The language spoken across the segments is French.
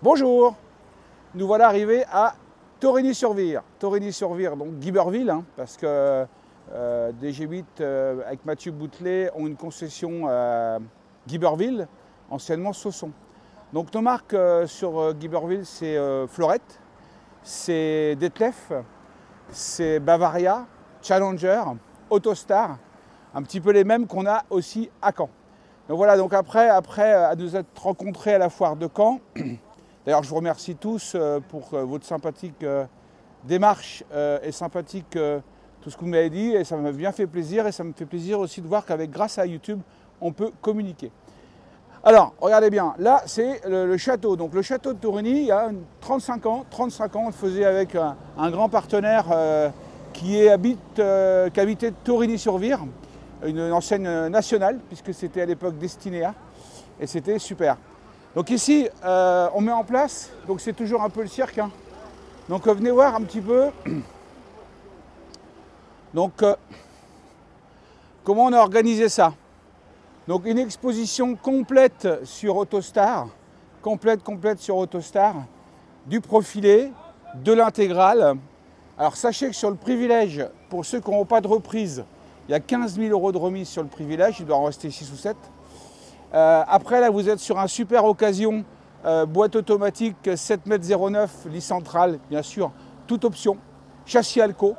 Bonjour, nous voilà arrivés à Torigny-sur-Vire. Torigny-sur-Vire, donc Guiberville, hein, parce que DG8 avec Mathieu Boutelet ont une concession à Guiberville, anciennement Sausson. Donc nos marques sur Guiberville, c'est Fleurette, c'est Detlef, c'est Bavaria, Challenger, Autostar, un petit peu les mêmes qu'on a aussi à Caen. Donc voilà, donc après à nous être rencontrés à la foire de Caen, d'ailleurs je vous remercie tous pour votre sympathique démarche et sympathique tout ce que vous m'avez dit, et ça m'a bien fait plaisir, et ça me fait plaisir aussi de voir qu'avec grâce à YouTube, on peut communiquer. Alors, regardez bien, là c'est le château, donc le château de Torigny, il y a 35 ans, on le faisait avec un grand partenaire qui habitait Torigny-sur-Vire, une enseigne nationale, puisque c'était à l'époque Destinea, et c'était super. Donc ici, on met en place, donc c'est toujours un peu le cirque, hein. Donc venez voir un petit peu, donc comment on a organisé ça. Donc une exposition complète sur Autostar, complète sur Autostar, du profilé, de l'intégrale. Alors sachez que sur le privilège, pour ceux qui n'auront pas de reprise, il y a 15 000 € de remise sur le privilège, il doit en rester 6 ou 7. Après là, vous êtes sur un super occasion, boîte automatique 7,09 m, lit central, bien sûr, toute option, châssis Alco.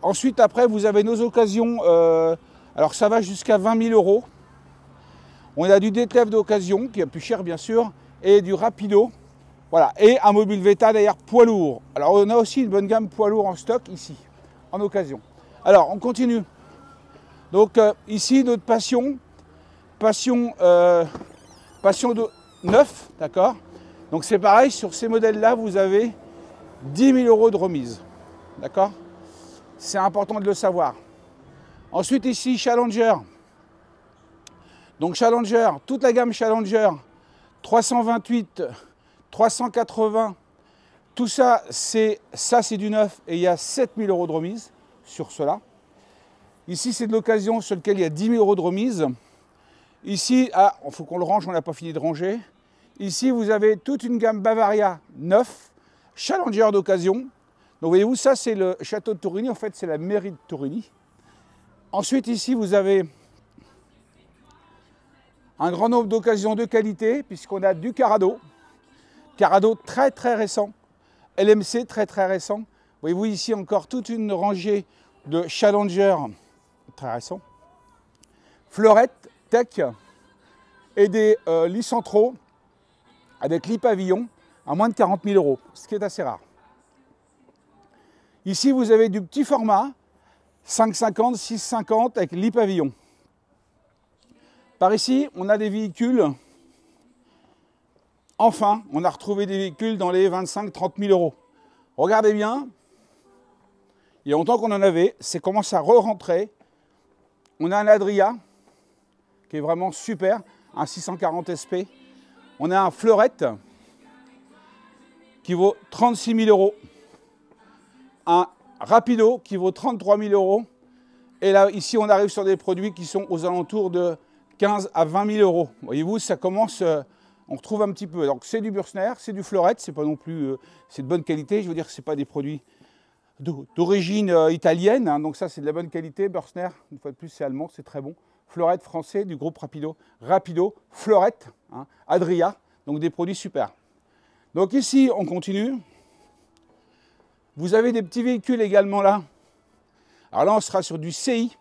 Ensuite, après, vous avez nos occasions, alors ça va jusqu'à 20 000 €. On a du Detlef d'occasion, qui est plus cher bien sûr, et du Rapido. Voilà, et un mobile Veta d'ailleurs poids lourd. Alors on a aussi une bonne gamme poids lourd en stock ici, en occasion. Alors on continue. Donc ici notre passion de neuf, d'accord. Donc c'est pareil, sur ces modèles-là, vous avez 10 000 € de remise, d'accord. C'est important de le savoir. Ensuite ici, Challenger. Donc Challenger, toute la gamme Challenger, 328, 380, tout ça c'est du neuf et il y a 7 000 € de remise sur cela. Ici c'est de l'occasion sur lequel il y a 10 000 € de remise. Ici, il faut qu'on le range, on n'a pas fini de ranger. Ici vous avez toute une gamme Bavaria neuf, Challenger d'occasion. Donc voyez-vous, ça c'est le château de Torigny, en fait c'est la mairie de Torigny. Ensuite ici vous avez un grand nombre d'occasions de qualité, puisqu'on a du Carado très récent, LMC très récent. Voyez-vous ici encore toute une rangée de Challenger très récents, Fleurette, Tech, et des lits centraux avec lit pavillon à moins de 40 000 €, ce qui est assez rare. Ici vous avez du petit format, 5,50, 6,50 avec lit pavillon. Par ici, on a des véhicules, enfin, on a retrouvé des véhicules dans les 25-30 000 €. Regardez bien, il y a longtemps qu'on en avait, c'est commence à re-rentrer. On a un Adria, qui est vraiment super, un 640 SP. On a un Fleurette, qui vaut 36 000 €. Un Rapido, qui vaut 33 000 €. Et là, ici, on arrive sur des produits qui sont aux alentours de 15 à 20 000 €. Voyez-vous, ça commence, on retrouve un petit peu. Donc c'est du Bursner, c'est du Fleurette, c'est pas non plus, c'est de bonne qualité. Je veux dire que c'est pas des produits d'origine italienne, hein, donc ça c'est de la bonne qualité. Bursner, une fois de plus, c'est allemand, c'est très bon. Fleurette français du groupe Rapido, Fleurette, hein, Adria, donc des produits super. Donc ici, on continue. Vous avez des petits véhicules également là. Alors là, on sera sur du CI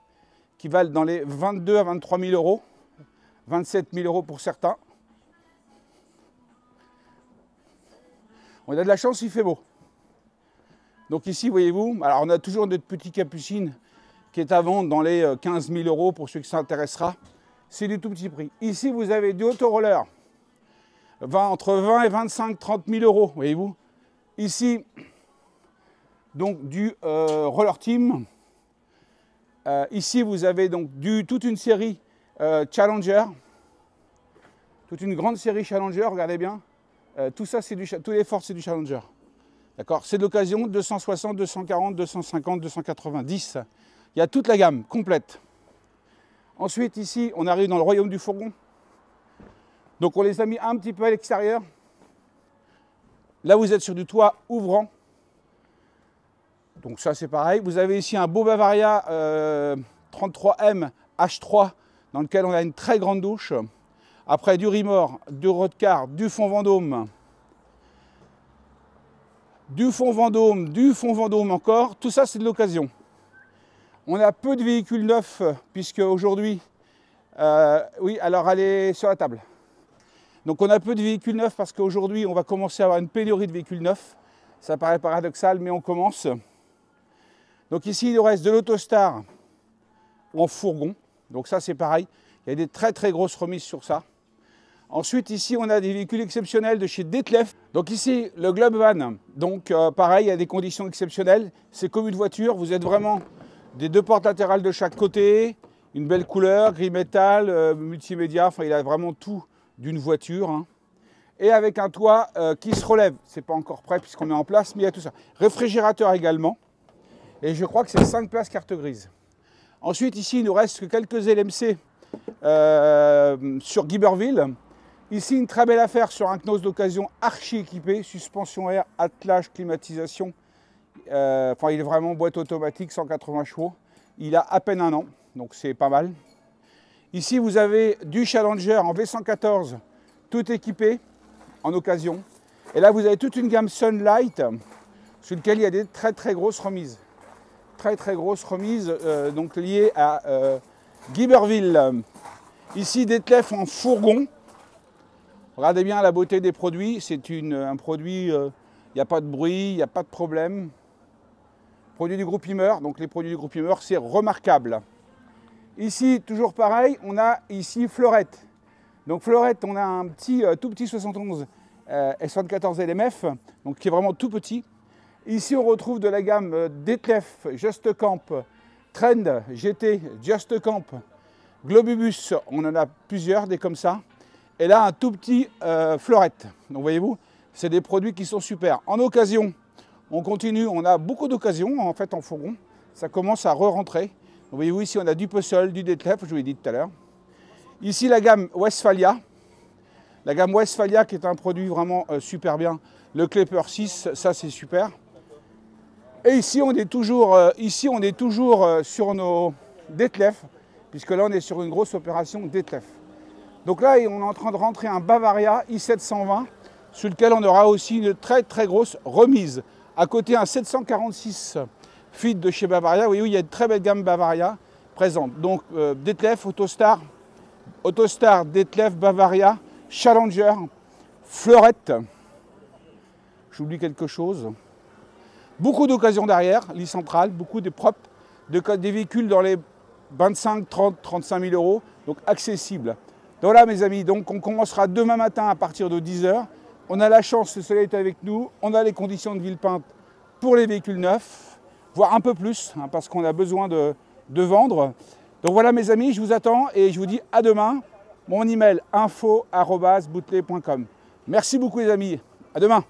qui valent dans les 22 à 23 000 €. 27 000 € pour certains. On a de la chance, il fait beau. Donc ici, voyez-vous, alors on a toujours notre petit Capucine qui est à vendre dans les 15 000 € pour ceux qui s'intéressera. C'est du tout petit prix. Ici, vous avez du autoroller, entre 20 et 25, 30 000 €, voyez-vous. Ici, donc du Roller Team. Ici, vous avez donc toute une série Challenger, toute une grande série Challenger, regardez bien. Tout ça, tous les forces, c'est du Challenger. D'accord, c'est de l'occasion, 260, 240, 250, 290. Il y a toute la gamme complète. Ensuite, ici, on arrive dans le royaume du fourgon. Donc, on les a mis un petit peu à l'extérieur. Là, vous êtes sur du toit ouvrant. Donc ça, c'est pareil. Vous avez ici un beau Bavaria 33M H3 dans lequel on a une très grande douche. Après, du Rimor, du Rodcar, du fond Vendôme. Du fond Vendôme encore. Tout ça, c'est de l'occasion. On a peu de véhicules neufs, puisque aujourd'hui... oui, alors elle est sur la table. Donc on a peu de véhicules neufs parce qu'aujourd'hui, on va commencer à avoir une pénurie de véhicules neufs. Ça paraît paradoxal, mais on commence. Donc ici, il nous reste de l'Autostar en fourgon. Donc ça, c'est pareil. Il y a des très très grosses remises sur ça. Ensuite, ici, on a des véhicules exceptionnels de chez Detlef. Donc ici, le Globe Van. Donc pareil, il y a des conditions exceptionnelles. C'est comme une voiture. Vous êtes vraiment des deux portes latérales de chaque côté. Une belle couleur, gris métal, multimédia. Enfin, il a vraiment tout d'une voiture. Hein. Et avec un toit qui se relève. C'est pas encore prêt puisqu'on est en place, mais il y a tout ça. Réfrigérateur également. Et je crois que c'est 5 places carte grise. Ensuite, ici, il nous reste que quelques LMC sur Guiberville. Ici, une très belle affaire sur un Knos d'occasion archi équipé, suspension air, attelage, climatisation. Enfin, il est vraiment boîte automatique, 180 chevaux. Il a à peine 1 an, donc c'est pas mal. Ici, vous avez du Challenger en V114, tout équipé, en occasion. Et là, vous avez toute une gamme Sunlight, sur laquelle il y a des très très grosses remises. Très très grosses remises, donc liées à Guiberville. Ici, Detlef en fourgon. Regardez bien la beauté des produits, c'est un produit, il n'y a pas de bruit, il n'y a pas de problème. Produit du groupe Imer, donc les produits du groupe Imer, c'est remarquable. Ici, toujours pareil, on a ici Fleurette. Donc Fleurette, on a un petit, tout petit 71 S74 LMF, donc qui est vraiment tout petit. Ici, on retrouve de la gamme Detlef, Just Camp, Trend, GT, Just Camp, Globibus, on en a plusieurs, des comme ça. Et là, un tout petit Fleurette. Donc, voyez-vous, c'est des produits qui sont super. En occasion, on continue. On a beaucoup d'occasions, en fait, en fourgon. Ça commence à re-rentrer. Voyez-vous, ici, on a du Puzzle, du Detlef, je vous l'ai dit tout à l'heure. Ici, la gamme Westphalia. La gamme Westphalia, qui est un produit vraiment super bien. Le Clipper 6, ça, c'est super. Et ici, on est toujours, sur nos Detlef, puisque là, on est sur une grosse opération Detlef. Donc là, on est en train de rentrer un Bavaria i720 sur lequel on aura aussi une très très grosse remise. À côté, un 746 Fit de chez Bavaria. Vous voyez, il y a une très belle gamme Bavaria présente. Donc Detlef, Autostar, Detlef, Bavaria, Challenger, Fleurette. J'oublie quelque chose. Beaucoup d'occasions derrière, lit central, beaucoup de propres, des véhicules dans les 25, 30, 35 000 euros, donc accessibles. Donc là, mes amis, donc on commencera demain matin à partir de 10 h. On a la chance, le soleil est avec nous. On a les conditions de Villepinte pour les véhicules neufs, voire un peu plus, hein, parce qu'on a besoin de vendre. Donc voilà, mes amis, je vous attends et je vous dis à demain. Mon email info@boutelet.com. Merci beaucoup, les amis. À demain.